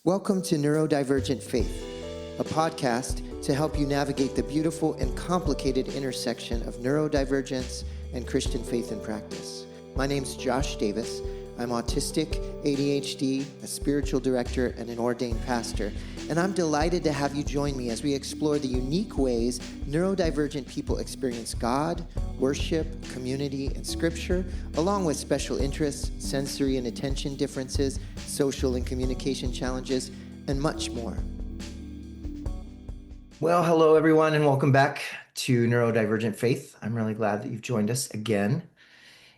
Welcome to Neurodivergent Faith, a podcast to help you navigate the beautiful and complicated intersection of neurodivergence and Christian faith and practice. My name's Josh Davis. I'm autistic, ADHD, a spiritual director, and an ordained pastor. And I'm delighted to have you join me as we explore the unique ways neurodivergent people experience God, worship, community, and scripture, along with special interests, sensory and attention differences, social and communication challenges, and much more. Well, hello everyone, and welcome back to Neurodivergent Faith. I'm really glad that you've joined us again.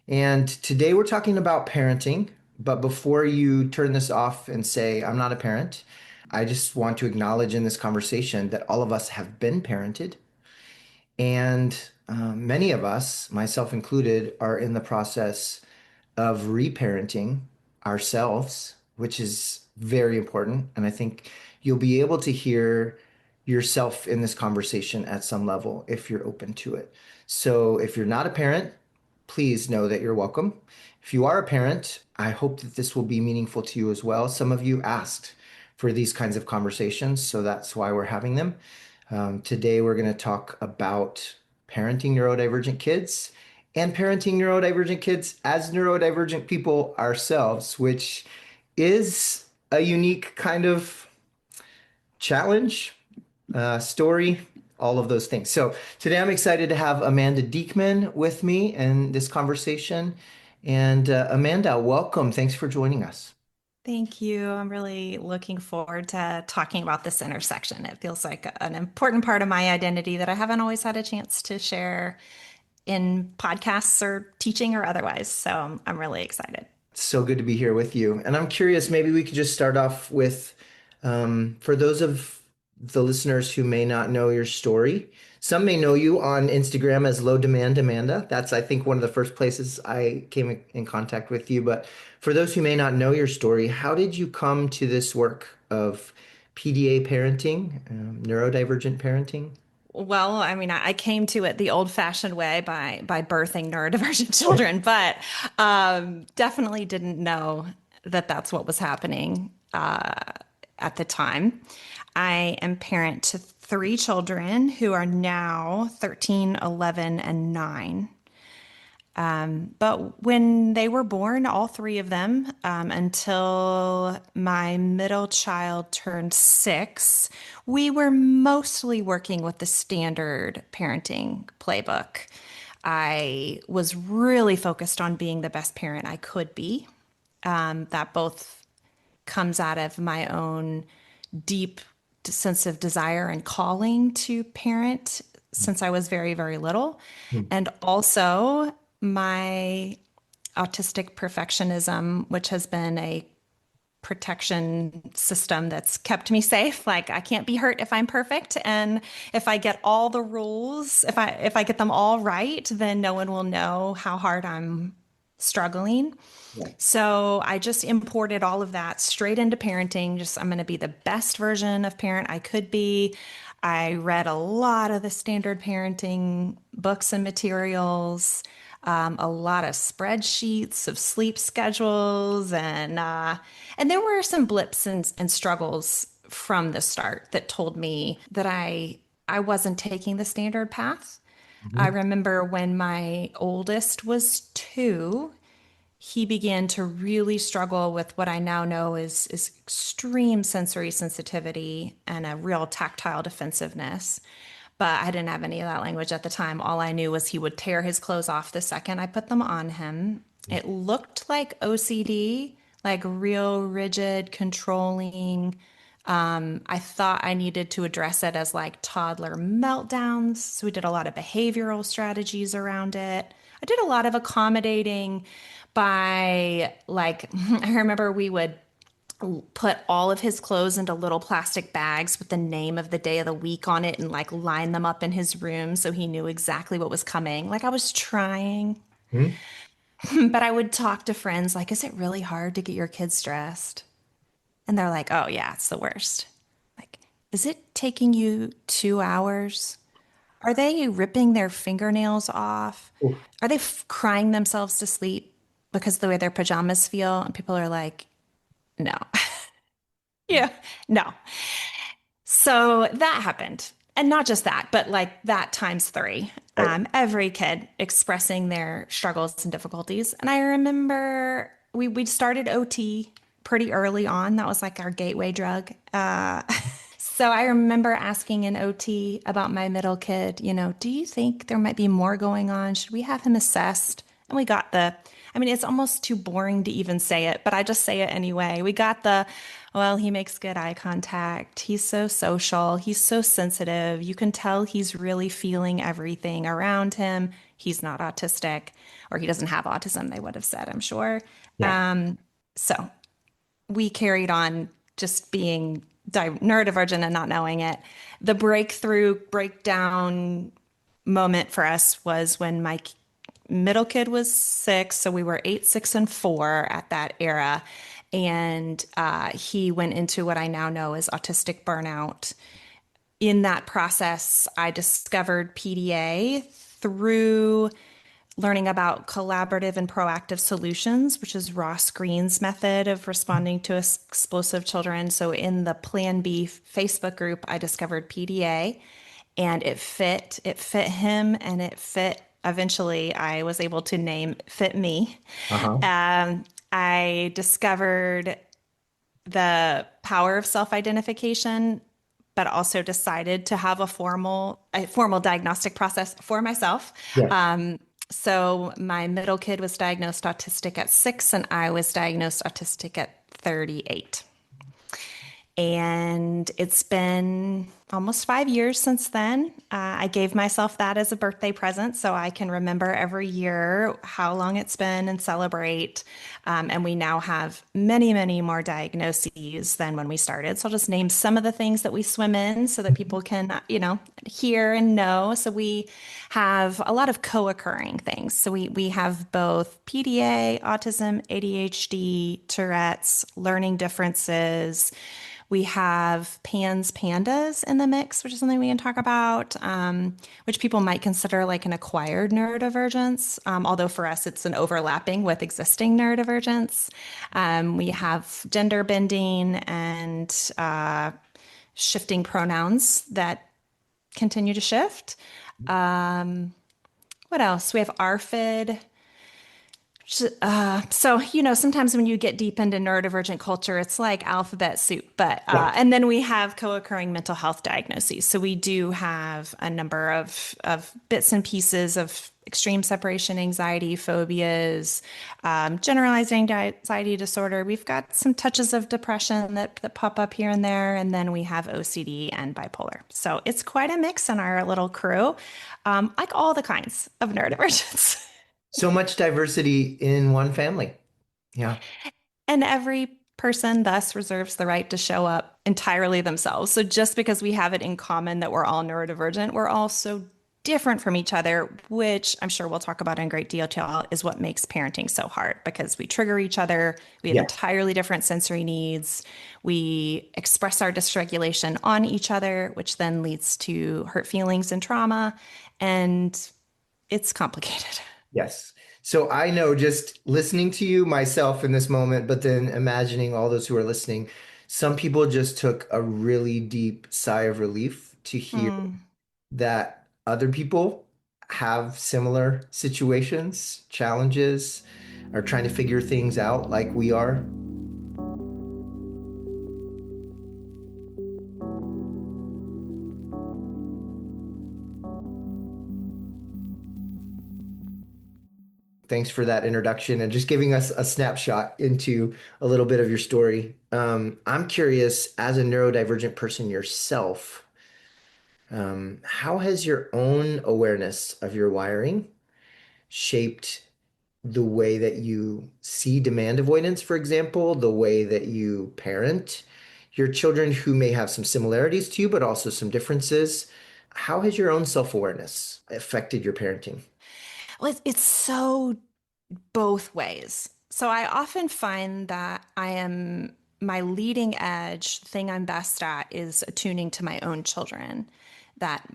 And today we're talking about parenting, but before you turn this off and say, I'm not a parent, I just want to acknowledge in this conversation that all of us have been parented. And many of us, myself included, are in the process of reparenting ourselves, which is very important. And I think you'll be able to hear yourself in this conversation at some level if you're open to it. So if you're not a parent, please know that you're welcome. If you are a parent, I hope that this will be meaningful to you as well. Some of you asked for these kinds of conversations, so that's why we're having them. Today, we're going to talk about parenting neurodivergent kids and parenting neurodivergent kids as neurodivergent people ourselves, which is a unique kind of challenge, story, all of those things. So today I'm excited to have Amanda Diekman with me in this conversation. And Amanda, welcome. Thanks for joining us. Thank you. I'm really looking forward to talking about this intersection. It feels like an important part of my identity that I haven't always had a chance to share in podcasts or teaching or otherwise. So I'm really excited. So good to be here with you. And I'm curious, maybe we could just start off with, for those of the listeners who may not know your story, some may know you on Instagram as Low Demand Amanda. That's, I think, one of the first places I came in contact with you. But for those who may not know your story, how did you come to this work of PDA parenting, neurodivergent parenting? Well, I mean, I came to it the old-fashioned way by birthing neurodivergent children, but definitely didn't know that that's what was happening at the time. I am parent to 3 children who are now 13, 11, and 9. But when they were born, all 3 of them, until my middle child turned 6, we were mostly working with the standard parenting playbook. I was really focused on being the best parent I could be. That both comes out of my own deep sense of desire and calling to parent since I was very, very little. And also my autistic perfectionism, which has been a protection system that's kept me safe. Like I can't be hurt if I'm perfect. And if I get all the rules, if I get them all right, then no one will know how hard I'm struggling. So I just imported all of that straight into parenting. Just, I'm going to be the best version of parent I could be. I read a lot of the standard parenting books and materials, a lot of spreadsheets of sleep schedules, and there were some blips and struggles from the start that told me that I wasn't taking the standard path. I remember when my oldest was 2, he began to really struggle with what I now know is extreme sensory sensitivity and a real tactile defensiveness. But I didn't have any of that language at the time. All I knew was he would tear his clothes off the second I put them on him. It looked like OCD, like real rigid, controlling. I thought I needed to address it as like toddler meltdowns. So we did a lot of behavioral strategies around it. I did a lot of accommodating by like, I remember we would put all of his clothes into little plastic bags with the name of the day of the week on it and like line them up in his room so he knew exactly what was coming. Like I was trying, Hmm? but I would talk to friends like, is it really hard to get your kids dressed? And they're like, oh yeah, it's the worst. Like, is it taking you 2 hours? Are they ripping their fingernails off? Oof. Are they crying themselves to sleep because of the way their pajamas feel? And people are like, no. Yeah. No. So that happened. And not just that, but like that times three. Right. Every kid expressing their struggles and difficulties. And I remember we started OT pretty early on. That was like our gateway drug. So I remember asking in OT about my middle kid, do you think there might be more going on? Should we have him assessed? And we got I mean, it's almost too boring to even say it, but I just say it anyway. We got well, he makes good eye contact. He's so social. He's so sensitive. You can tell he's really feeling everything around him. He's not autistic, or he doesn't have autism, they would have said, I'm sure. Yeah. So we carried on just being neurodivergent and not knowing it. The breakdown moment for us was when my middle kid was 6, so we were 8, 6, and 4 at that era, and he went into what I now know as autistic burnout. In that process, I discovered PDA through learning about collaborative and proactive solutions, which is Ross Green's method of responding to explosive children. So in the Plan B Facebook group, I discovered PDA, and it fit him, and it fit, eventually I was able to name fit me. Uh-huh. I discovered the power of self-identification, but also decided to have a formal diagnostic process for myself. Yeah. So my middle kid was diagnosed autistic at 6, and I was diagnosed autistic at 38. And it's been almost 5 years since then. I gave myself that as a birthday present so I can remember every year how long it's been and celebrate. And we now have many, many more diagnoses than when we started. So I'll just name some of the things that we swim in so that people can, hear and know. So we have a lot of co-occurring things. So we have both PDA, autism, ADHD, Tourette's, learning differences. We have PANS pandas in the mix, which is something we can talk about, which people might consider like an acquired neurodivergence, although for us it's an overlapping with existing neurodivergence. We have gender bending and shifting pronouns that continue to shift. What else? We have ARFID. So, sometimes when you get deep into neurodivergent culture, it's like alphabet soup. But Yeah. and then we have co-occurring mental health diagnoses. So we do have a number of bits and pieces of extreme separation anxiety, phobias, generalized anxiety disorder. We've got some touches of depression that pop up here and there, and then we have OCD and bipolar. So it's quite a mix in our little crew, like all the kinds of neurodivergence. So much diversity in one family. Yeah. And every person thus reserves the right to show up entirely themselves. So just because we have it in common that we're all neurodivergent, we're all so different from each other, which I'm sure we'll talk about in great detail, is what makes parenting so hard because we trigger each other. We have Yeah. entirely different sensory needs. We express our dysregulation on each other, which then leads to hurt feelings and trauma. And it's complicated. Yes. So I know just listening to you myself in this moment, but then imagining all those who are listening, some people just took a really deep sigh of relief to hear Mm. that other people have similar situations, challenges, are trying to figure things out like we are. Thanks for that introduction and just giving us a snapshot into a little bit of your story. I'm curious, as a neurodivergent person yourself, how has your own awareness of your wiring shaped the way that you see demand avoidance, for example, the way that you parent your children who may have some similarities to you, but also some differences? How has your own self-awareness affected your parenting? Well, it's so both ways. So I often find that my leading edge thing I'm best at is attuning to my own children. That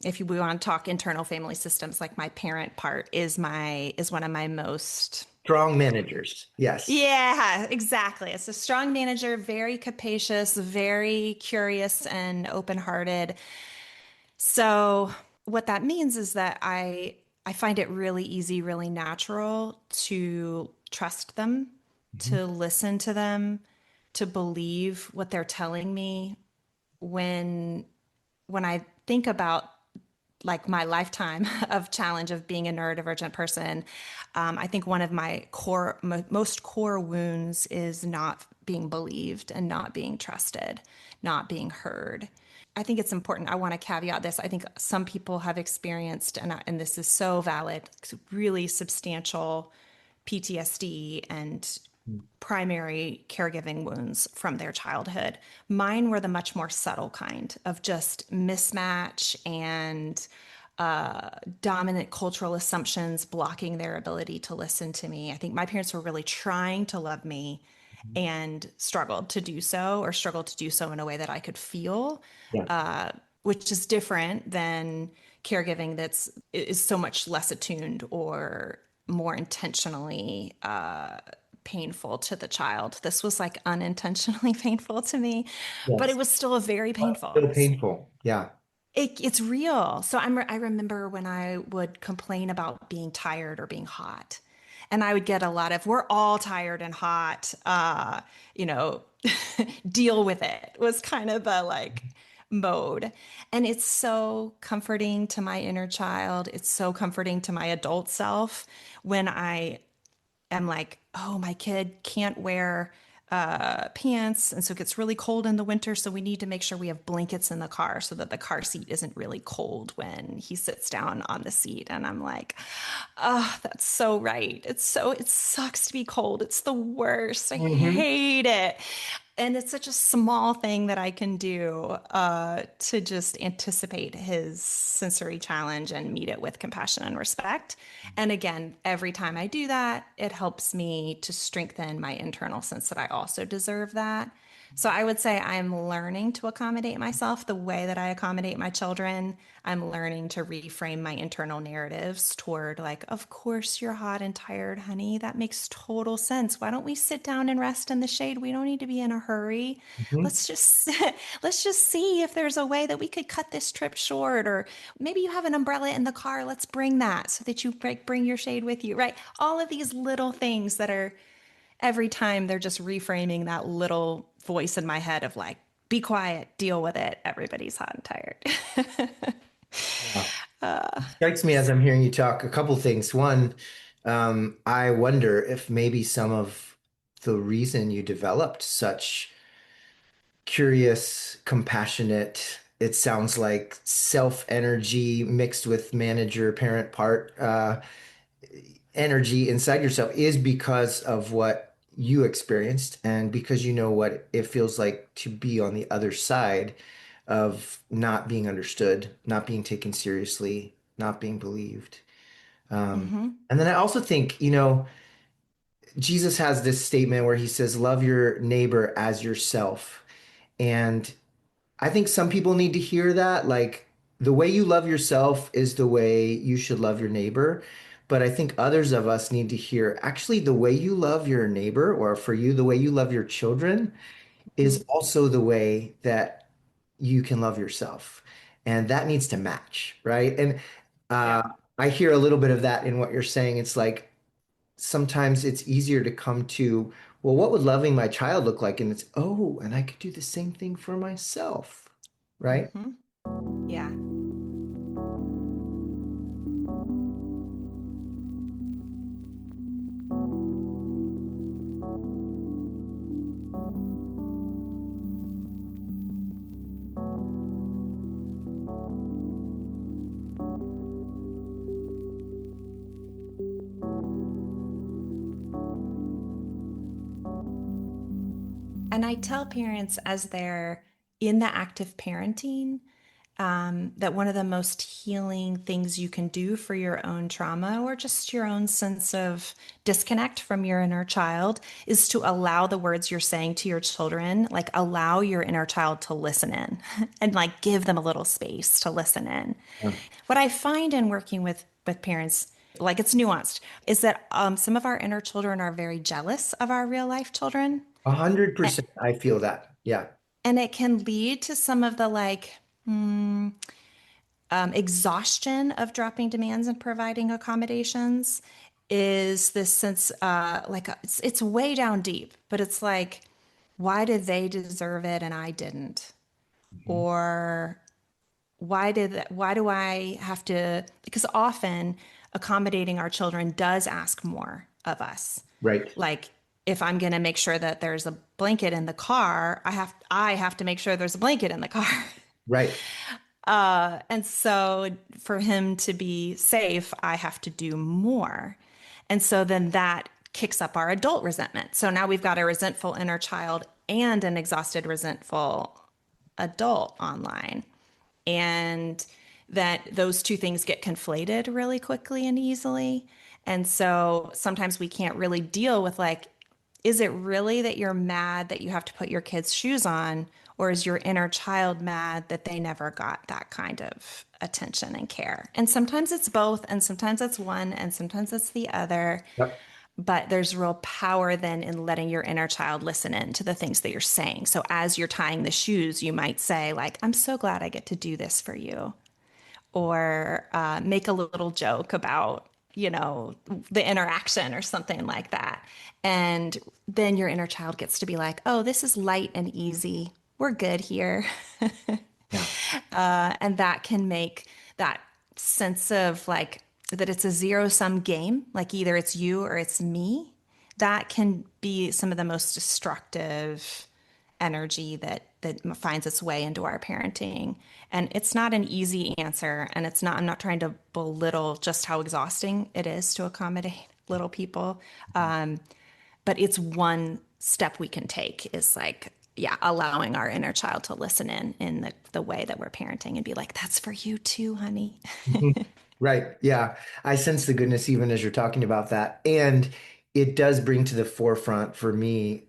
if we want to talk internal family systems, like my parent part is one of my most Strong managers. Yes. Yeah, exactly. It's a strong manager, very capacious, very curious and open-hearted. So what that means is that I find it really easy, really natural to trust them, Mhm. to listen to them, to believe what they're telling me when I think about like my lifetime of challenge of being a neurodivergent person, I think one of my most core wounds is not being believed and not being trusted, not being heard. I think it's important. I want to caveat this. I think some people have experienced, and this is so valid, really substantial PTSD and primary caregiving wounds from their childhood. Mine were the much more subtle kind of just mismatch and dominant cultural assumptions blocking their ability to listen to me. I think my parents were really trying to love me and struggled to do so, or struggled to do so in a way that I could feel, Yeah. which is different than caregiving that's is so much less attuned or more intentionally painful to the child. This was like unintentionally painful to me, but it Yes. was still a very But painful. still painful. Yeah. It's real. So I remember when I would complain about being tired or being hot. And I would get a lot of, we're all tired and hot, you know, deal with it was kind of the like mode. And it's so comforting to my inner child. It's so comforting to my adult self when I am like, oh, my kid can't wear pants. And so it gets really cold in the winter. So we need to make sure we have blankets in the car so that the car seat isn't really cold when he sits down on the seat. And I'm like, oh, that's so right. It sucks to be cold. It's the worst. I Hmm. hate it. And it's such a small thing that I can do to just anticipate his sensory challenge and meet it with compassion and respect. And again, every time I do that, it helps me to strengthen my internal sense that I also deserve that. So I would say I'm learning to accommodate myself the way that I accommodate my children. I'm learning to reframe my internal narratives toward like, of course you're hot and tired, honey. That makes total sense. Why don't we sit down and rest in the shade? We don't need to be in a hurry. Hmm. Let's just let's just see if there's a way that we could cut this trip short, or maybe you have an umbrella in the car. Let's bring that so that you bring your shade with you, right? All of these little things that are every time they're just reframing that little voice in my head of like, be quiet, deal with it. Everybody's hot and tired. Yeah. It strikes me as I'm hearing you talk a couple things. One, I wonder if maybe some of the reason you developed such curious, compassionate, it sounds like self energy mixed with manager parent part energy inside yourself is because of what you experienced and because you know what it feels like to be on the other side of not being understood, not being taken seriously, not being believed. Um, Hmm. and then I also think, you know, Jesus has this statement where he says, love your neighbor as yourself. And I think some people need to hear that. Like, the way you love yourself is the way you should love your neighbor. But I think others of us need to hear actually the way you love your neighbor, or for you, the way you love your children, is also the way that you can love yourself. And that needs to match, right? And uh, Yeah. I hear a little bit of that in what you're saying. It's like sometimes it's easier to come to, well, what would loving my child look like? And it's, oh, and I could do the same thing for myself, right? Hmm. Yeah. And I tell parents as they're in the act of parenting, that one of the most healing things you can do for your own trauma or just your own sense of disconnect from your inner child is to allow the words you're saying to your children, like allow your inner child to listen in and like give them a little space to listen in. Yeah. What I find in working with parents, like it's nuanced, is that some of our inner children are very jealous of our real life children. A- 100%. I feel that. Yeah. And it can lead to some of the exhaustion of dropping demands and providing accommodations. Is this sense it's way down deep, but it's like, why did they deserve it and I didn't? Mhm. Or why do I have to, because often accommodating our children does ask more of us. Right. Like if I'm going to make sure that there's a blanket in the car, I have to make sure there's a blanket in the car. Right. And so for him to be safe, I have to do more. And so then that kicks up our adult resentment. So now we've got a resentful inner child and an exhausted, resentful adult online. And that those two things get conflated really quickly and easily. And so sometimes we can't really deal with like, is it really that you're mad that you have to put your kids' shoes on? Or is your inner child mad that they never got that kind of attention and care? And sometimes it's both, and sometimes it's one, and sometimes it's the other. Yep. But there's real power then in letting your inner child listen in to the things that you're saying. So as you're tying the shoes, you might say, like, I'm so glad I get to do this for you. Or make a little joke about, the interaction or something like that. And then your inner child gets to be like, oh, this is light and easy. We're good here. Yeah. And that can make that sense of like that it's a zero sum game, like either it's you or it's me. That can be some of the most destructive energy that finds its way into our parenting. And it's not an easy answer. And I'm not trying to belittle just how exhausting it is to accommodate little people. But it's one step we can take is like, yeah, allowing our inner child to listen in the way that we're parenting and be like, that's for you too, honey. Mhm. Right. Yeah. I sense the goodness even as you're talking about that. And it does bring to the forefront for me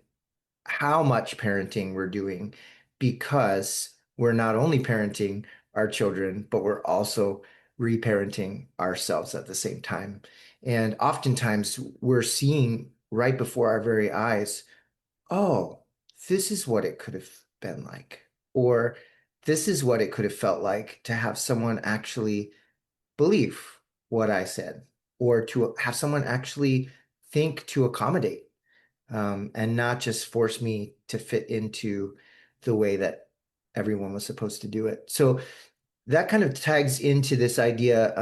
how much parenting we're doing because we're not only parenting our children, but we're also reparenting ourselves at the same time. And oftentimes we're seeing right before our very eyes, oh, this is what it could have been like, or this is what it could have felt like to have someone actually believe what I said, or to have someone actually think to accommodate and not just force me to fit into the way that everyone was supposed to do it. So that kind of tags into this idea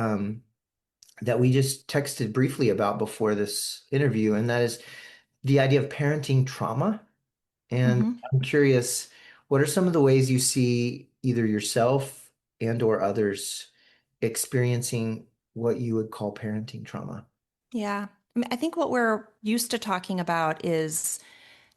that we just texted briefly about before this interview, and that is the idea of parenting trauma. And Hmm. I'm curious, what are some of the ways you see either yourself and or others experiencing what you would call parenting trauma? Yeah. I mean, I think what we're used to talking about is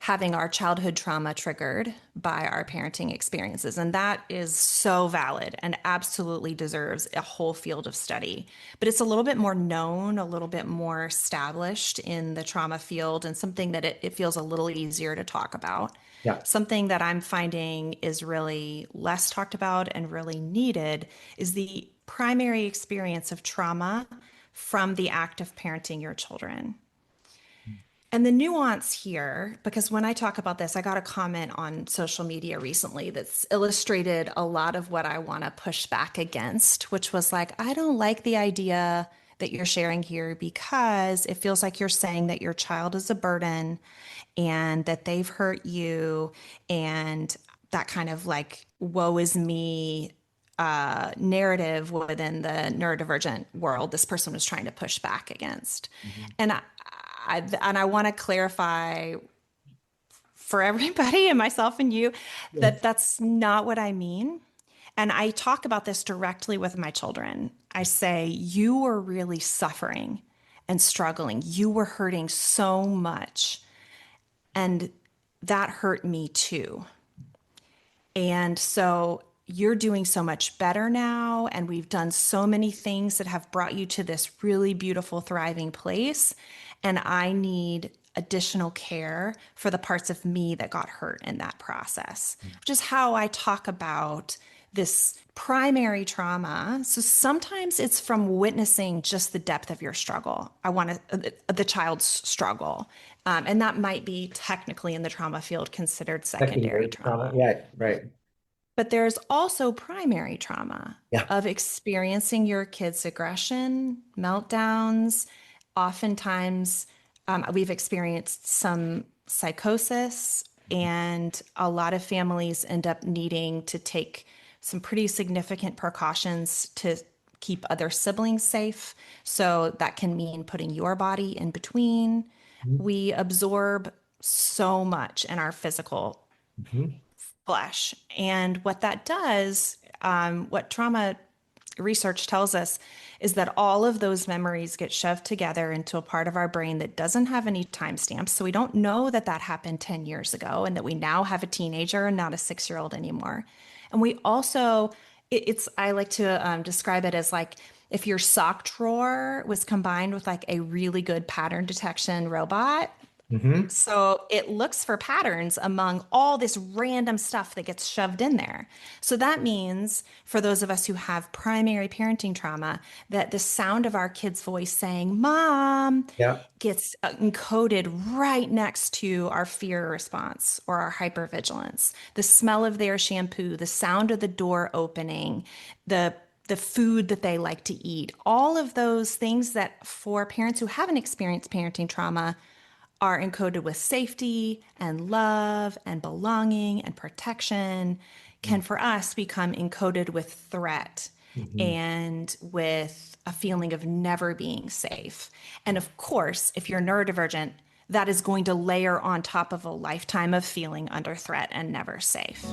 having our childhood trauma triggered by our parenting experiences. And that is so valid and absolutely deserves a whole field of study. But it's a little bit more known, a little bit more established in the trauma field, and something that it feels a little easier to talk about. Yeah. Something that I'm finding is really less talked about and really needed is the primary experience of trauma from the act of parenting your children. And the nuance here, because when I talk about this, I got a comment on social media recently that's illustrated a lot of what I want to push back against, which was like, I don't like the idea that you're sharing here because it feels like you're saying that your child is a burden and that they've hurt you and that kind of like woe is me narrative within the neurodivergent world this person was trying to push back against. Mhm. And I want to clarify for everybody and myself and you that Yes. that's not what I mean. And I talk about this directly with my children. I say, you were really suffering and struggling. You were hurting so much. And that hurt me too. And so you're doing so much better now. And we've done so many things that have brought you to this really beautiful, thriving place. And I need additional care for the parts of me that got hurt in that process, which is how I talk about this primary trauma. So sometimes it's from witnessing just the depth of your struggle. I want to, the child's struggle. And that might be technically in the trauma field considered secondary Secondary trauma. trauma. Right, right. But there's also primary trauma Yeah. of experiencing your kid's aggression, meltdowns. Oftentimes, we've experienced some psychosis, and a lot of families end up needing to take some pretty significant precautions to keep other siblings safe. So that can mean putting your body in between. Mhm. We absorb so much in our physical Mhm. flesh. And what that does, what trauma research tells us, is that all of those memories get shoved together into a part of our brain that doesn't have any timestamps. So we don't know that that happened 10 years ago and that we now have a teenager and not a 6-year-old anymore. And we also, I like to describe it as like if your sock drawer was combined with like a really good pattern detection robot. Mhm. So it looks for patterns among all this random stuff that gets shoved in there. So that means for those of us who have primary parenting trauma, that the sound of our kid's voice saying, Mom, Yeah. gets encoded right next to our fear response or our hypervigilance. The smell of their shampoo, the sound of the door opening, the food that they like to eat, all of those things that for parents who haven't experienced parenting trauma are encoded with safety and love and belonging and protection can for us become encoded with threat Mhm. and with a feeling of never being safe. And of course, if you're neurodivergent, that is going to layer on top of a lifetime of feeling under threat and never safe.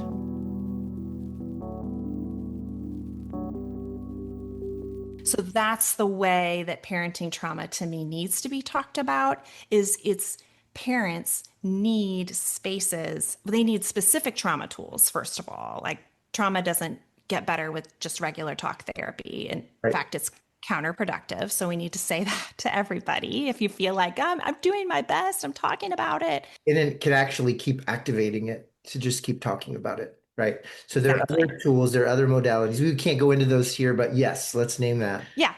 So that's the way that parenting trauma to me needs to be talked about is it's parents need spaces. They need specific trauma tools, first of all. Like trauma doesn't get better with just regular talk therapy. In Right. fact, it's counterproductive. So we need to say that to everybody. If you feel like I'm doing my best, I'm talking about it. And it can actually keep activating it to just keep talking about it. Right. So there are Exactly. other tools, there are other modalities. We can't go into those here, but yes, let's name that. Yeah.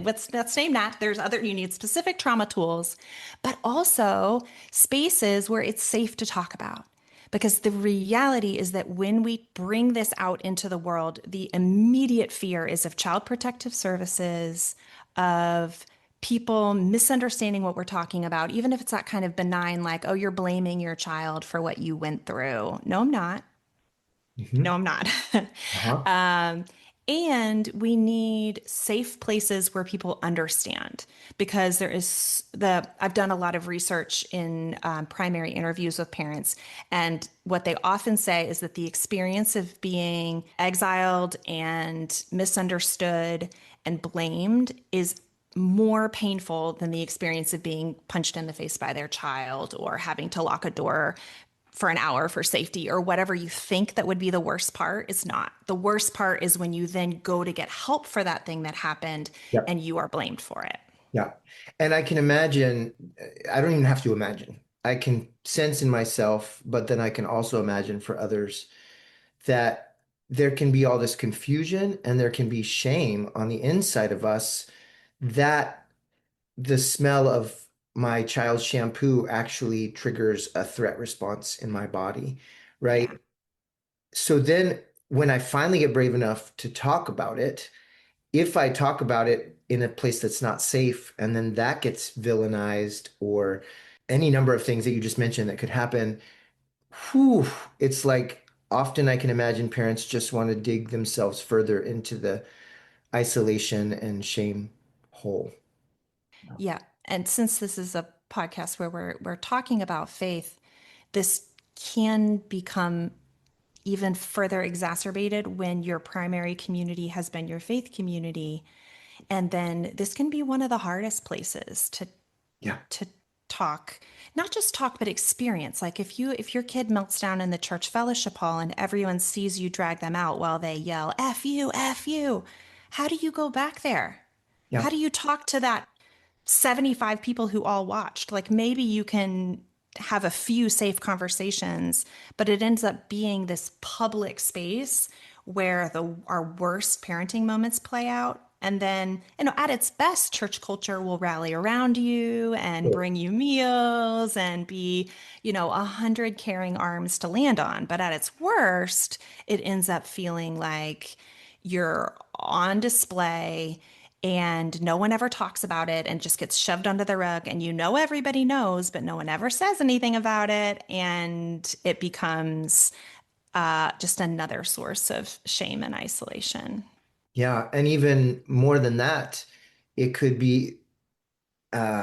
Let's name that. There's other, you need specific trauma tools, but also spaces where it's safe to talk about. Because the reality is that when we bring this out into the world, the immediate fear is of child protective services, of people misunderstanding what we're talking about, even if it's that kind of benign, like, oh, you're blaming your child for what you went through. No, I'm not. No, Mhm. I'm not. Uh-huh. And we need safe places where people understand because I've done a lot of research in primary interviews with parents. And what they often say is that the experience of being exiled and misunderstood and blamed is more painful than the experience of being punched in the face by their child or having to lock a door for an hour for safety or whatever you think that would be the worst part. It's not. The worst part is when you then go to get help for that thing that happened Yeah. and you are blamed for it. Yeah. And I can imagine, I don't even have to imagine. I can sense in myself, but then I can also imagine for others that there can be all this confusion and there can be shame on the inside of us that the smell of my child's shampoo actually triggers a threat response in my body, right? Yeah. So then when I finally get brave enough to talk about it, if I talk about it in a place that's not safe and then that gets villainized or any number of things that you just mentioned that could happen, whew, it's like often I can imagine parents just want to dig themselves further into the isolation and shame hole. Yeah. And since this is a podcast where we're talking about faith, this can become even further exacerbated when your primary community has been your faith community. And then this can be one of the hardest places Yeah, to talk, not just talk but experience. Like if your kid melts down in the church fellowship hall and everyone sees you drag them out while they yell F you, how do you go back there? yeah, How do you talk to that 75 people who all watched? Like maybe you can have a few safe conversations, but it ends up being this public space where our worst parenting moments play out. And then, at its best, church culture will rally around you and Sure. bring you meals and be, 100 caring arms to land on. But at its worst, it ends up feeling like you're on display and no one ever talks about it and just gets shoved under the rug. And everybody knows, but no one ever says anything about it. And it becomes just another source of shame and isolation. Yeah, and even more than that, it could be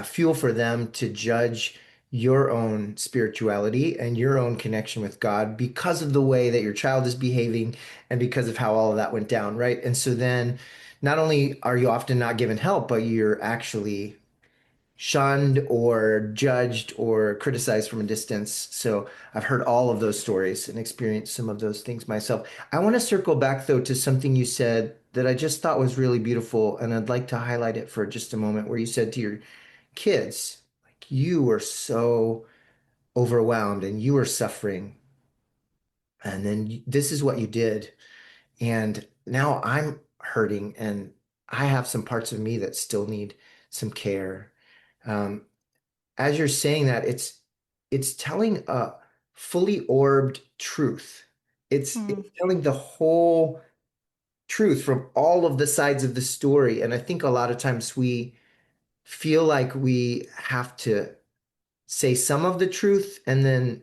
fuel for them to judge your own spirituality and your own connection with God because of the way that your child is behaving and because of how all of that went down, right? And so then not only are you often not given help, but you're actually shunned or judged or criticized from a distance. So I've heard all of those stories and experienced some of those things myself. I want to circle back though to something you said that I just thought was really beautiful, and I'd like to highlight it for just a moment, where you said to your kids, like, you were so overwhelmed and you were suffering, and then this is what you did, and now I'm hurting and I have some parts of me that still need some care. Um, as you're saying that, it's telling a fully orbed truth. It's Hmm. telling the whole truth from all of the sides of the story. And I think a lot of times we feel like we have to say some of the truth and then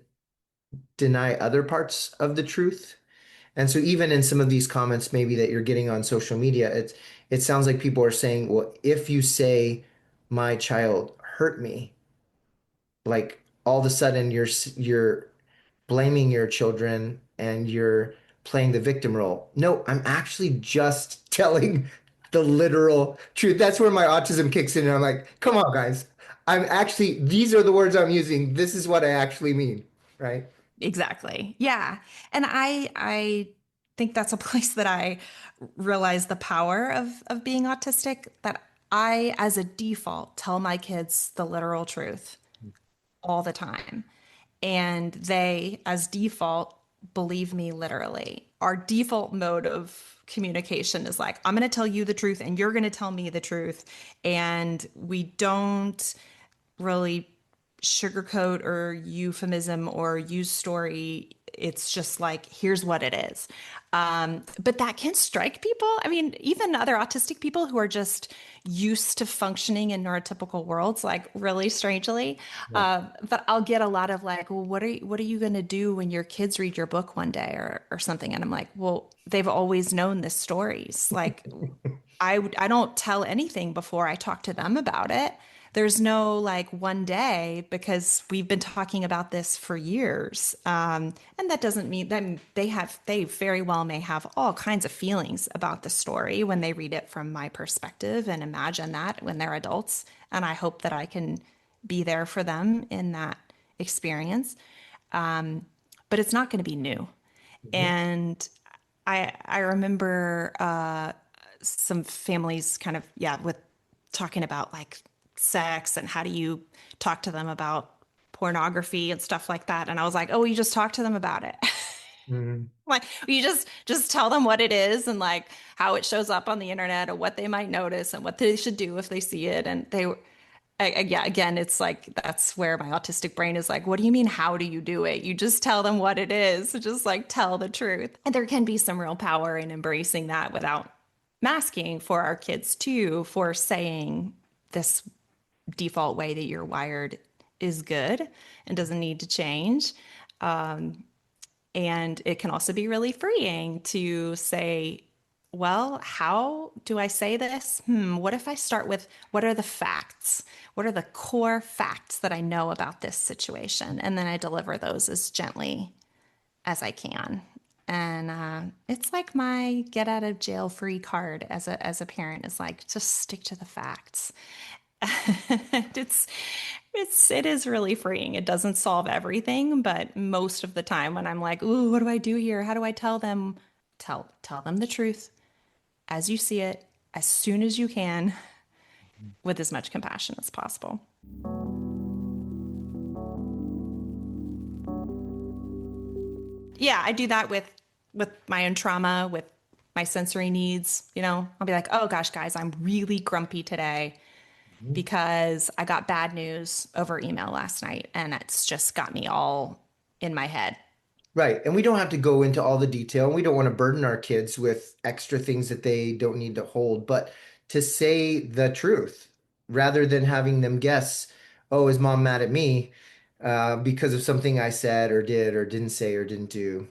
deny other parts of the truth. And so even in some of these comments maybe that you're getting on social media, it sounds like people are saying, well, if you say my child hurt me, like all of a sudden you're blaming your children and you're playing the victim role. No, I'm actually just telling the literal truth. That's where my autism kicks in and I'm like, come on guys. I'm actually, these are the words I'm using. This is what I actually mean, right? Exactly. Yeah. And I think that's a place that I realize the power of being autistic, that I, as a default, tell my kids the literal truth all the time. And they, as default, believe me literally. Our default mode of communication is like, I'm going to tell you the truth and you're going to tell me the truth. And we don't really sugarcoat or euphemism or use story. It's just like, here's what it is. But that can strike people. I mean, even other autistic people who are just used to functioning in neurotypical worlds, like really strangely. Yeah. But I'll get a lot of like, well, what are you going to do when your kids read your book one day or something? And I'm like, well, they've always known the stories. Like, I don't tell anything before I talk to them about it. There's no like one day because we've been talking about this for years. And that doesn't mean that they very well may have all kinds of feelings about the story when they read it from my perspective and imagine that when they're adults. And I hope that I can be there for them in that experience. But it's not going to be new. Mhm. And I remember some families kind of, yeah, with talking about like sex and how do you talk to them about pornography and stuff like that. And I was like, oh, you just talk to them about it. Mhm. Like you just tell them what it is and like how it shows up on the internet or what they might notice and what they should do if they see it. And they were, yeah, again, it's like that's where my autistic brain is like, what do you mean? How do you do it? You just tell them what it is. Just like tell the truth. And there can be some real power in embracing that without masking for our kids too, for saying this default way that you're wired is good and doesn't need to change. And it can also be really freeing to say, well, how do I say this? What if I start with what are the facts? What are the core facts that I know about this situation? And then I deliver those as gently as I can. And it's like my get out of jail free card as a parent is like just stick to the facts. it's it is really freeing. It doesn't solve everything, but most of the time when I'm like, "Ooh, what do I do here? How do I tell them?" Tell them the truth as you see it, as soon as you can, with as much compassion as possible. Yeah, I do that with my own trauma, with my sensory needs, I'll be like, "Oh gosh, guys, I'm really grumpy today Mhm. because I got bad news over email last night and it's just got me all in my head." Right. And we don't have to go into all the detail. And we don't want to burden our kids with extra things that they don't need to hold, but to say the truth rather than having them guess, oh, is mom mad at me because of something I said or did or didn't say or didn't do,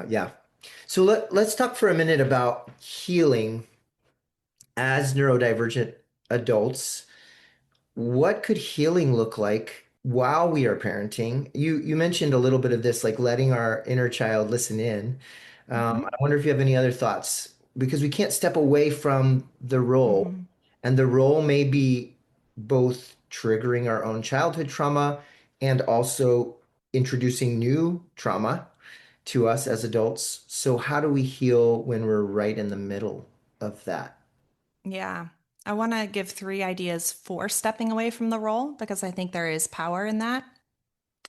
yeah. So let's talk for a minute about healing as neurodivergent adults. What could healing look like while we are parenting? You mentioned a little bit of this, like letting our inner child listen in. I Hmm. wonder if you have any other thoughts, because we can't step away from the role, Hmm. and the role may be both triggering our own childhood trauma and also introducing new trauma to us as adults. So how do we heal when we're right in the middle of that? Yeah. I want to give three ideas for stepping away from the role because I think there is power in that.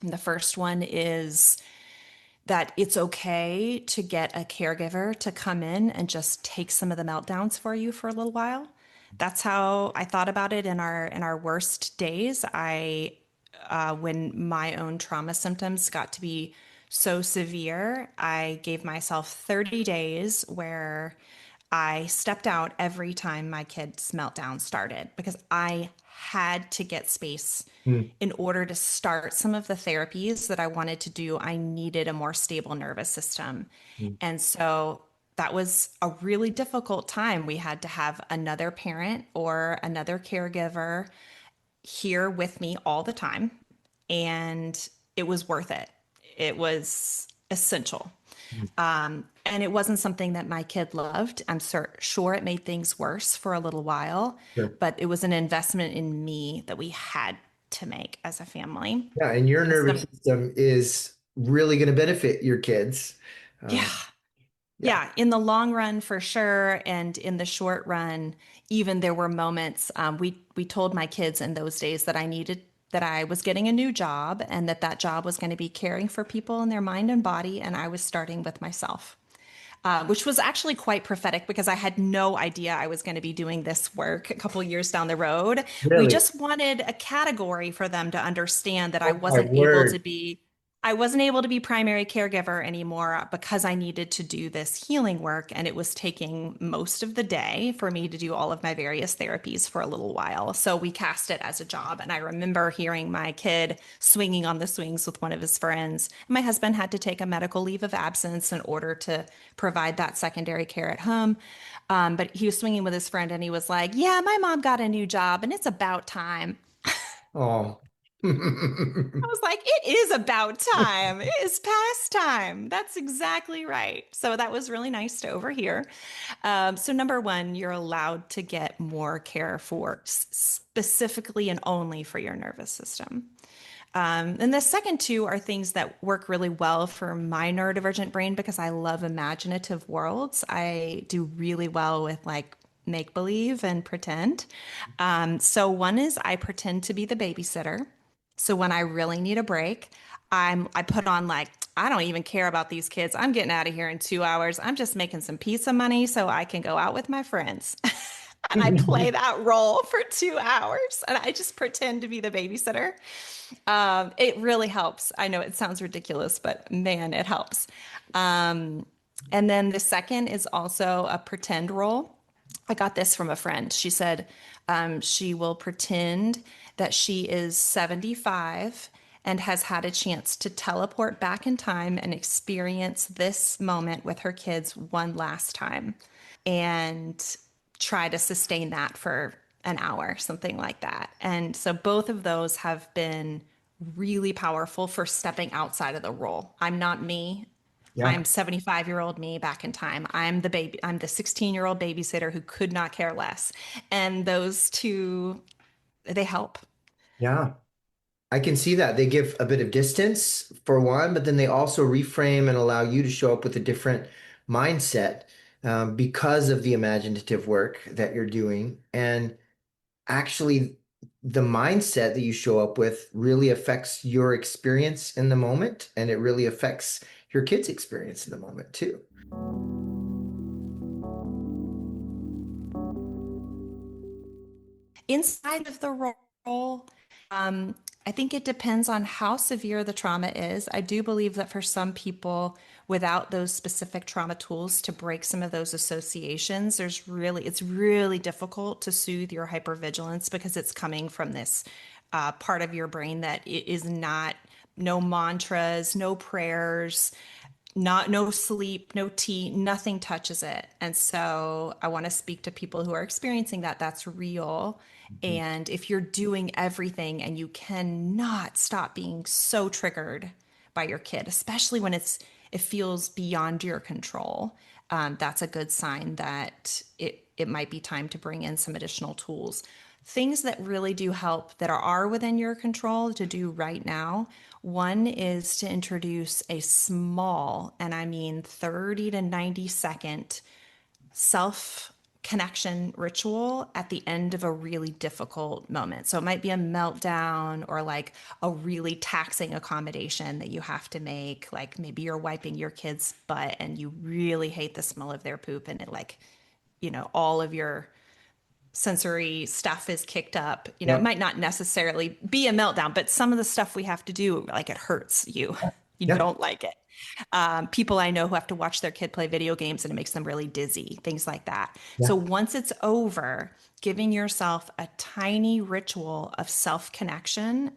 And the first one is that it's okay to get a caregiver to come in and just take some of the meltdowns for you for a little while. That's how I thought about it in our worst days. When my own trauma symptoms got to be so severe, I gave myself 30 days where I stepped out every time my kid's meltdown started because I had to get space Hmm. in order to start some of the therapies that I wanted to do. I needed a more stable nervous system. Hmm. And so that was a really difficult time. We had to have another parent or another caregiver here with me all the time. And it was worth it. It was essential. Hmm. And it wasn't something that my kid loved. Sure it made things worse for a little while, Sure. but it was an investment in me that we had to make as a family. Yeah, and your Because nervous system is really going to benefit your kids. yeah, Um, yeah. yeah, in the long run for sure, and in the short run, even there were moments. We told my kids in those days that I was getting a new job and that job was going to be caring for people in their mind and body, and I was starting with myself. Which was actually quite prophetic because I had no idea I was going to be doing this work a couple years down the road. We Really? just wanted a category for them to understand that Oh my word. I wasn't able to be primary caregiver anymore because I needed to do this healing work. And it was taking most of the day for me to do all of my various therapies for a little while. So we cast it as a job. And I remember hearing my kid swinging on the swings with one of his friends. My husband had to take a medical leave of absence in order to provide that secondary care at home. But he was swinging with his friend and he was like, "Yeah, my mom got a new job and it's about time." Oh. I was like, "It is about time. It is past time." That's exactly right. So that was really nice to overhear. So, number one, you're allowed to get more care for specifically and only for your nervous system. And the second two are things that work really well for my neurodivergent brain because I love imaginative worlds. I do really well with like make believe and pretend. So one is I pretend to be the babysitter. So when I really need a break, I put on like I don't even care about these kids. I'm getting out of here in 2 hours. I'm just making some pizza money so I can go out with my friends. And I play that role for 2 hours and I just pretend to be the babysitter. It really helps. I know it sounds ridiculous, but man, it helps. Um, and then the second is also a pretend role. I got this from a friend. She said she will pretend that she is 75 and has had a chance to teleport back in time and experience this moment with her kids one last time and try to sustain that for an hour, something like that. And so both of those have been really powerful for stepping outside of the role. I'm not me. Yeah. I'm 75-year-old me back in time. I'm the 16-year-old babysitter who could not care less. And those two, they help. Yeah. I can see that. They give a bit of distance for one, but then they also reframe and allow you to show up with a different mindset because of the imaginative work that you're doing. And actually, the mindset that you show up with really affects your experience in the moment, and it really affects your kids experience in the moment too. Inside of the role, um, I think it depends on how severe the trauma is. I do believe that for some people, without those specific trauma tools to break some of those associations, it's really difficult to soothe your hypervigilance because it's coming from this part of your brain that is not no mantras, no prayers, not no sleep, no tea, nothing touches it. And so I want to speak to people who are experiencing that. That's real. Mhm. And if you're doing everything and you cannot stop being so triggered by your kid, especially when it feels beyond your control, that's a good sign that it might be time to bring in some additional tools. Things that really do help that are within your control to do right now. One is to introduce a small, and I mean 30 to 90-second self connection ritual at the end of a really difficult moment. So it might be a meltdown or like a really taxing accommodation that you have to make. Like maybe you're wiping your kid's butt and you really hate the smell of their poop and it like, all of your sensory stuff is kicked up. It Yep. might not necessarily be a meltdown, but some of the stuff we have to do, like it hurts you. You Yeah. don't like it. People I know who have to watch their kid play video games and it makes them really dizzy, things like that. So Yeah. once it's over, giving yourself a tiny ritual of self connection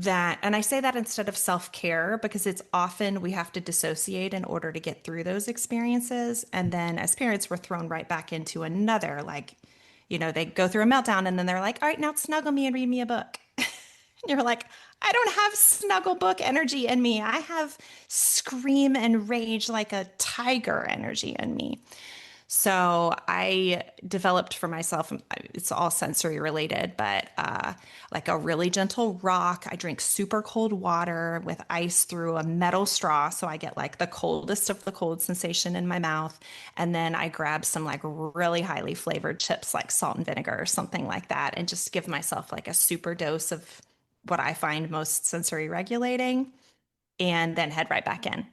and I say that instead of self care because it's often we have to dissociate in order to get through those experiences. And then as parents, we're thrown right back into another, like, they go through a meltdown and then they're like, all right, now snuggle me and read me a book. And you're like, I don't have snuggle book energy in me. I have scream and rage like a tiger energy in me. So I developed for myself, it's all sensory related, but like a really gentle rock. I drink super cold water with ice through a metal straw. So I get like the coldest of the cold sensation in my mouth. And then I grab some like really highly flavored chips like salt and vinegar or something like that and just give myself like a super dose of what I find most sensory regulating and then head right back in.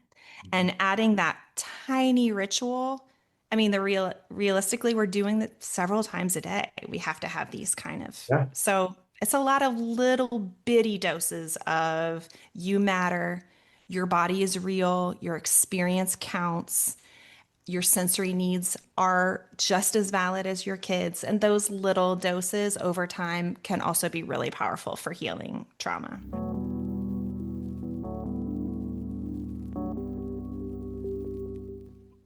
And adding that tiny ritual, I mean, realistically, we're doing that several times a day. We have to have these kind of. Yeah. So it's a lot of little bitty doses of you matter, your body is real, your experience counts, your sensory needs are just as valid as your kids. And those little doses over time can also be really powerful for healing trauma.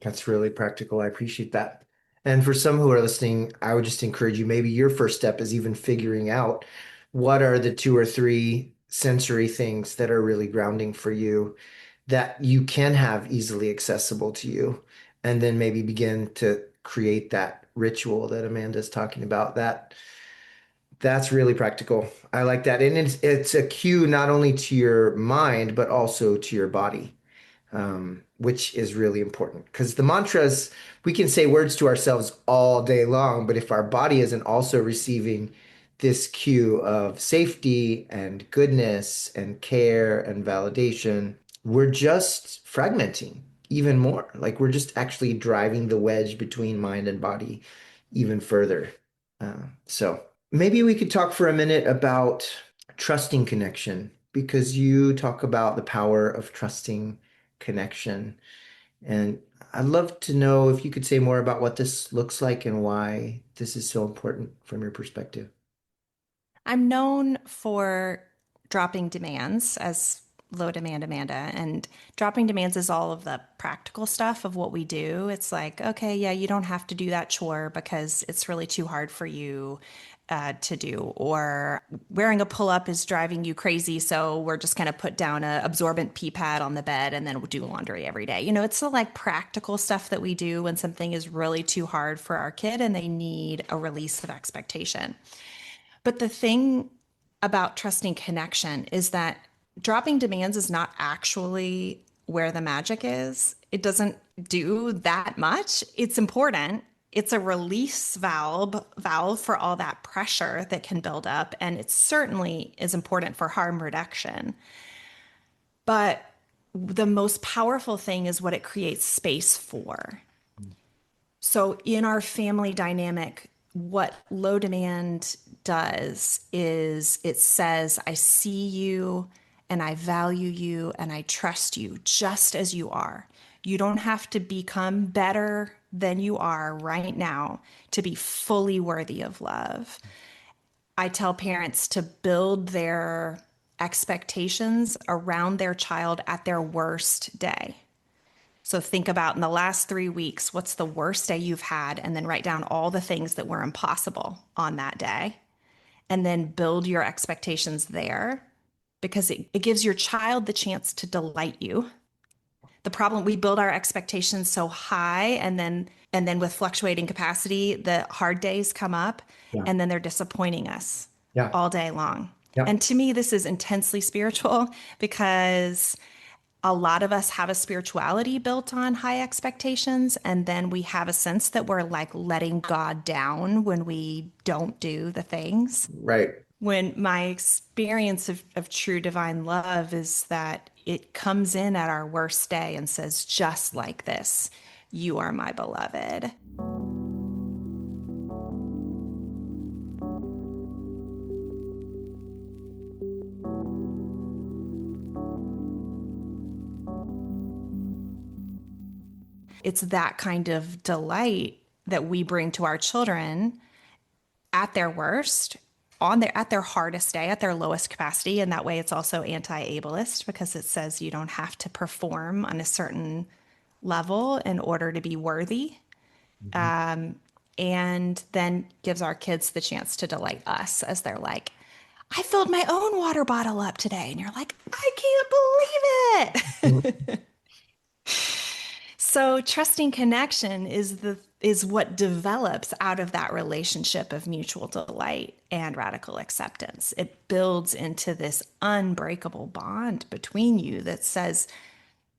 That's really practical. I appreciate that. And for some who are listening, I would just encourage you, maybe your first step is even figuring out what are the two or three sensory things that are really grounding for you that you can have easily accessible to you. And then maybe begin to create that ritual that Amanda's talking about. That's really practical. I like that. And it's a cue not only to your mind, but also to your body, which is really important. Because the mantras, we can say words to ourselves all day long, but if our body isn't also receiving this cue of safety and goodness and care and validation, we're just fragmenting even more. Like we're just actually driving the wedge between mind and body even further. So maybe we could talk for a minute about trusting connection because you talk about the power of trusting connection. And I'd love to know if you could say more about what this looks like and why this is so important from your perspective. I'm known for dropping demands as low demand Amanda, and dropping demands is all of the practical stuff of what we do. It's like, okay, yeah, you don't have to do that chore because it's really too hard for you to do, or wearing a pull up is driving you crazy. So we're just going to put down a absorbent pee pad on the bed and then we'll do laundry every day. It's the like practical stuff that we do when something is really too hard for our kid and they need a release of expectation. But the thing about trusting connection is that dropping demands is not actually where the magic is. It doesn't do that much. It's important. It's a release valve for all that pressure that can build up, and it certainly is important for harm reduction. But the most powerful thing is what it creates space for. So, in our family dynamic, what low demand does is it says, I see you and I value you and I trust you just as you are. You don't have to become better than you are right now to be fully worthy of love. I tell parents to build their expectations around their child at their worst day. So think about in the last 3 weeks, what's the worst day you've had? And then write down all the things that were impossible on that day. And then build your expectations there because it gives your child the chance to delight you. The problem, we build our expectations so high and then with fluctuating capacity, the hard days come up Yeah. and then they're disappointing us Yeah. all day long. Yeah. And to me, this is intensely spiritual because a lot of us have a spirituality built on high expectations, and then we have a sense that we're like letting God down when we don't do the things. Right. When my experience of true divine love is that it comes in at our worst day and says, just like this, you are my beloved. It's that kind of delight that we bring to our children at their worst, on their at their hardest day, at their lowest capacity. And that way it's also anti-ableist because it says you don't have to perform on a certain level in order to be worthy. Mhm. And then gives our kids the chance to delight us as they're like, I filled my own water bottle up today. And you're like, I can't Mhm. believe it. So trusting connection is what develops out of that relationship of mutual delight and radical acceptance. It builds into this unbreakable bond between you that says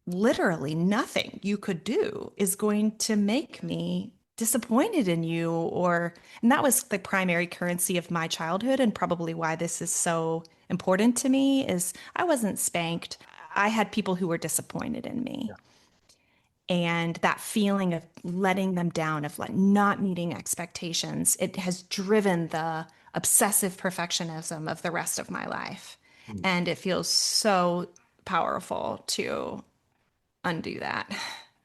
literally nothing you could do is going to make me disappointed in you. Or and that was the primary currency of my childhood and probably why this is so important to me is I wasn't spanked. I had people who were disappointed in me, and that feeling of letting them down, of like not meeting expectations, it has driven the obsessive perfectionism of the rest of my life. Yeah. And it feels so powerful to undo that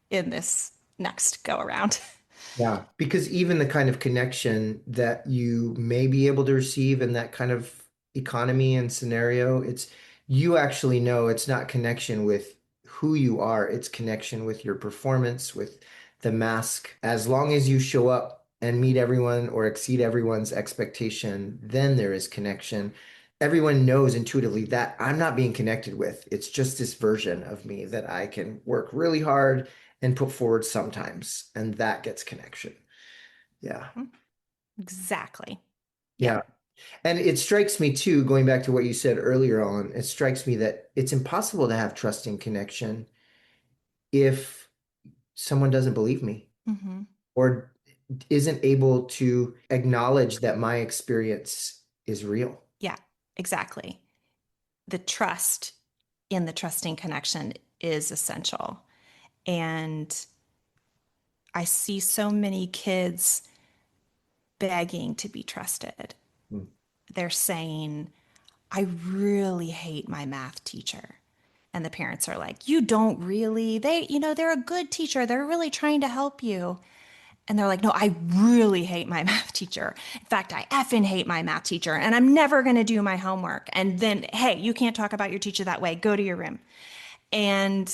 in this next go around. Yeah, because even the kind of connection that you may be able to receive in that kind of economy and scenario, it's you actually know it's not connection with who you are, it's connection with your performance, with the mask. As long as you show up and meet everyone or exceed everyone's expectation, then there is connection. Everyone knows intuitively that I'm not being connected with. It's just this version of me that I can work really hard and put forward sometimes, and that gets connection. Yeah. Exactly. Yeah. Yeah. And it strikes me too, going back to what you said earlier on, it strikes me that it's impossible to have trusting connection if someone doesn't believe me Hmm. or isn't able to acknowledge that my experience is real. Yeah, exactly. The trust in the trusting connection is essential. And I see so many kids begging to be trusted. Mm. They're saying, I really hate my math teacher. And the parents are like, you don't really. They're a good teacher. They're really trying to help you. And they're like, no, I really hate my math teacher. In fact, I effing hate my math teacher and I'm never going to do my homework. And then, hey, you can't talk about your teacher that way. Go to your room. And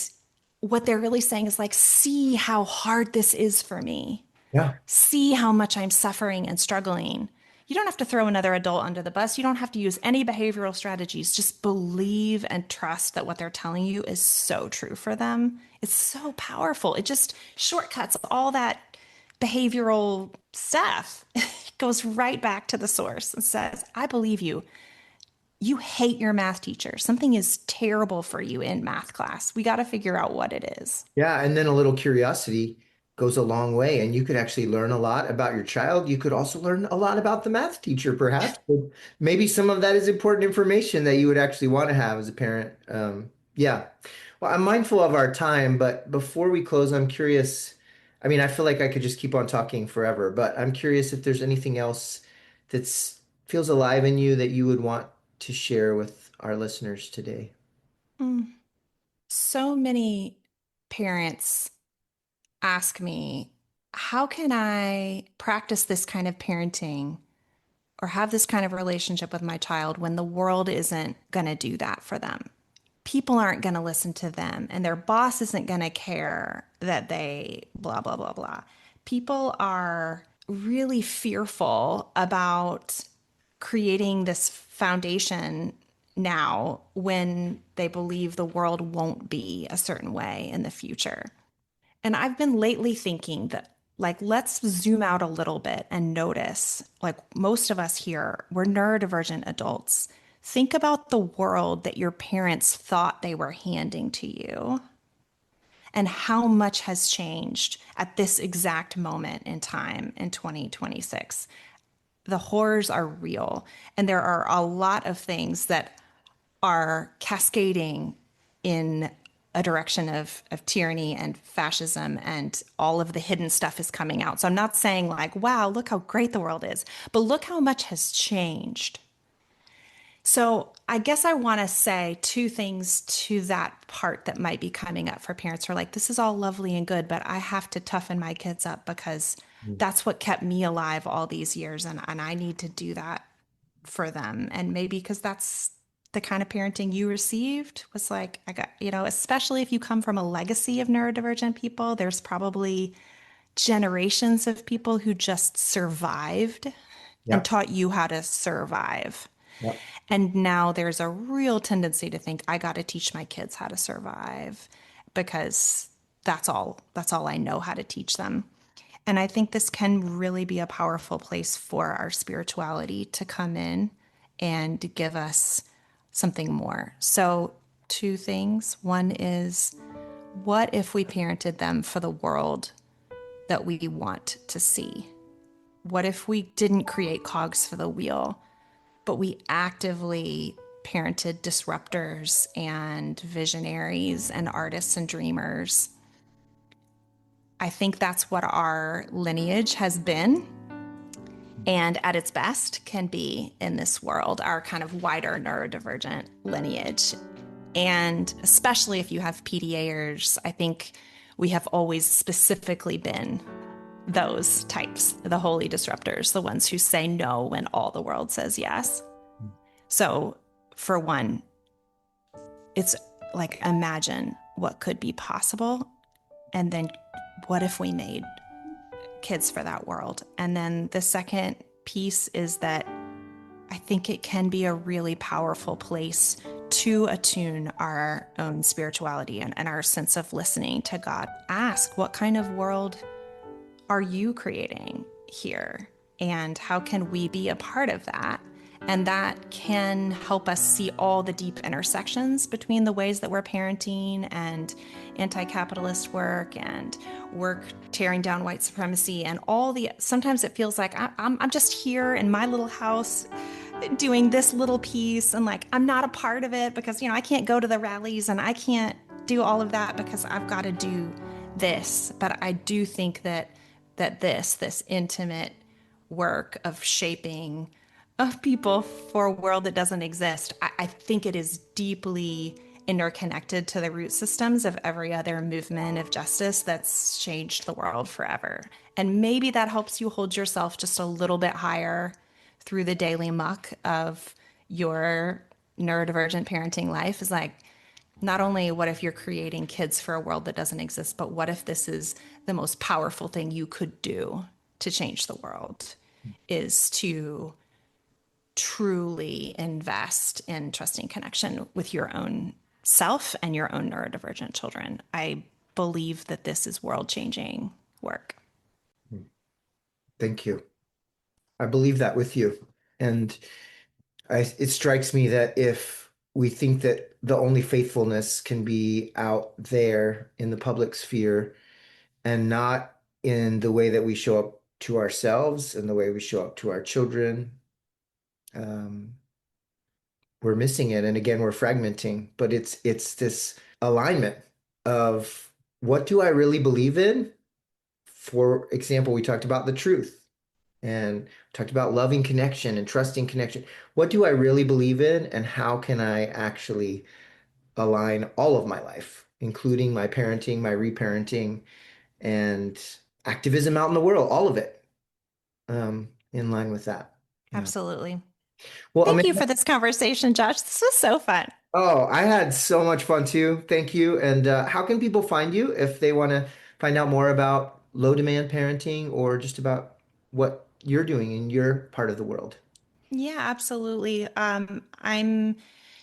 what they're really saying is like, see how hard this is for me. Yeah. See how much I'm suffering and struggling. You don't have to throw another adult under the bus. You don't have to use any behavioral strategies. Just believe and trust that what they're telling you is so true for them. It's so powerful. It just shortcuts all that behavioral stuff. It goes right back to the source and says, I believe you. You hate your math teacher. Something is terrible for you in math class. We got to figure out what it is. Yeah. And then a little curiosity goes a long way. And you could actually learn a lot about your child. You could also learn a lot about the math teacher, perhaps. But maybe some of that is important information that you would actually want to have as a parent. Yeah. Well, I'm mindful of our time, but before we close, I'm curious. I mean, I feel like I could just keep on talking forever, but I'm curious if there's anything else that's feels alive in you that you would want to share with our listeners today. Mm. So many parents ask me, how can I practice this kind of parenting or have this kind of relationship with my child when the world isn't going to do that for them? People aren't going to listen to them, and their boss isn't going to care that they blah, blah, blah, blah. People are really fearful about creating this foundation now when they believe the world won't be a certain way in the future. And I've been lately thinking that, like, let's zoom out a little bit and notice, like, most of us here, we're neurodivergent adults. Think about the world that your parents thought they were handing to you and how much has changed at this exact moment in time in 2026. The horrors are real, and there are a lot of things that are cascading in a direction of tyranny and fascism, and all of the hidden stuff is coming out. So I'm not saying like, wow, look how great the world is, but look how much has changed. So I guess I want to say two things to that part that might be coming up for parents who are like, this is all lovely and good, but I have to toughen my kids up because Mm. that's what kept me alive all these years. And I need to do that for them. And maybe because that's the kind of parenting you received was like, I got, especially if you come from a legacy of neurodivergent people, there's probably generations of people who just survived and Yep. taught you how to survive. Yep. And now there's a real tendency to think I got to teach my kids how to survive because that's all I know how to teach them. And I think this can really be a powerful place for our spirituality to come in and give us something more. So, two things. One is, what if we parented them for the world that we want to see? What if we didn't create cogs for the wheel, but we actively parented disruptors and visionaries and artists and dreamers? I think that's what our lineage has been, and at its best can be in this world, our kind of wider neurodivergent lineage. And especially if you have PDAers, I think we have always specifically been those types, the holy disruptors, the ones who say no when all the world says yes. So, for one, it's like, imagine what could be possible. And then what if we made kids for that world? And then the second piece is that I think it can be a really powerful place to attune our own spirituality and our sense of listening to God. Ask, what kind of world are you creating here? And how can we be a part of that? And that can help us see all the deep intersections between the ways that we're parenting and anti capitalist work and work tearing down white supremacy and all the. Sometimes it feels like I'm just here in my little house doing this little piece, and like I'm not a part of it because, I can't go to the rallies and I can't do all of that because I've got to do this. But I do think that this intimate work of shaping of people for a world that doesn't exist, I think it is deeply interconnected to the root systems of every other movement of justice that's changed the world forever. And maybe that helps you hold yourself just a little bit higher through the daily muck of your neurodivergent parenting life. Is like, not only what if you're creating kids for a world that doesn't exist, but what if this is the most powerful thing you could do to change the world, is to truly invest in trusting connection with your own self and your own neurodivergent children. I believe that this is world changing work. Thank you. I believe that with you. And it strikes me that if we think that the only faithfulness can be out there in the public sphere and not in the way that we show up to ourselves and the way we show up to our children, um, we're missing it. And again, we're fragmenting, but it's this. alignment of what do I really believe in? For example, we talked about the truth and talked about loving connection and trusting connection. What do I really believe in, and how can I actually align all of my life, including my parenting, my reparenting, and activism out in the world, all of it, in line with that. Yeah. Absolutely. Well, Thank you Amanda, for this conversation, Josh. This was so fun. oh, I had so much fun too. Thank you. And how can people find you if they want to find out more about low demand parenting or just about what you're doing in your part of the world? Yeah, absolutely. I'm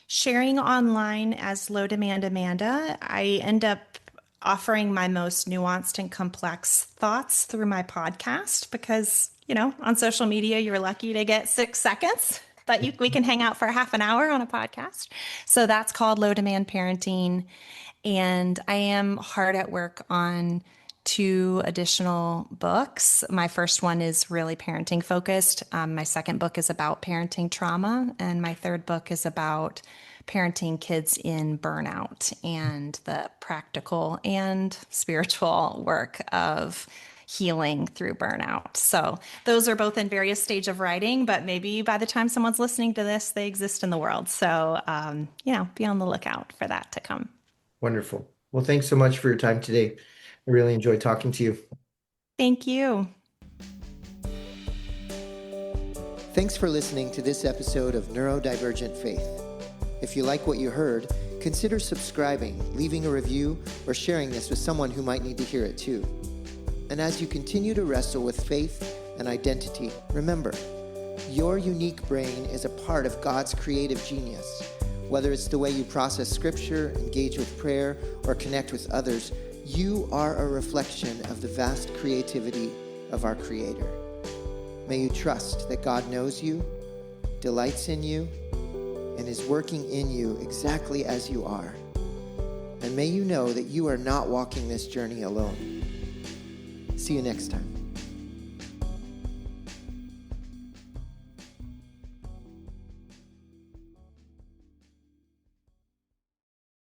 sharing online as Low Demand Amanda. I end up offering my most nuanced and complex thoughts through my podcast because, on social media, you're lucky to get 6 seconds, but we can hang out for half an hour on a podcast. So that's called Low Demand Parenting. And I am hard at work on two additional books. My first one is really parenting focused. My second book is about parenting trauma. And my third book is about parenting kids in burnout and the practical and spiritual work of healing through burnout. So those are both in various stage of writing, but maybe by the time someone's listening to this, they exist in the world. So, be on the lookout for that to come. Wonderful. Well, thanks so much for your time today. I really enjoyed talking to you. Thank you. Thanks for listening to this episode of Neurodivergent Faith. If you like what you heard, consider subscribing, leaving a review, or sharing this with someone who might need to hear it too. And as you continue to wrestle with faith and identity, remember, your unique brain is a part of God's creative genius. Whether it's the way you process scripture, engage with prayer, or connect with others, you are a reflection of the vast creativity of our Creator. May you trust that God knows you, delights in you, and is working in you exactly as you are. And may you know that you are not walking this journey alone. See you next time.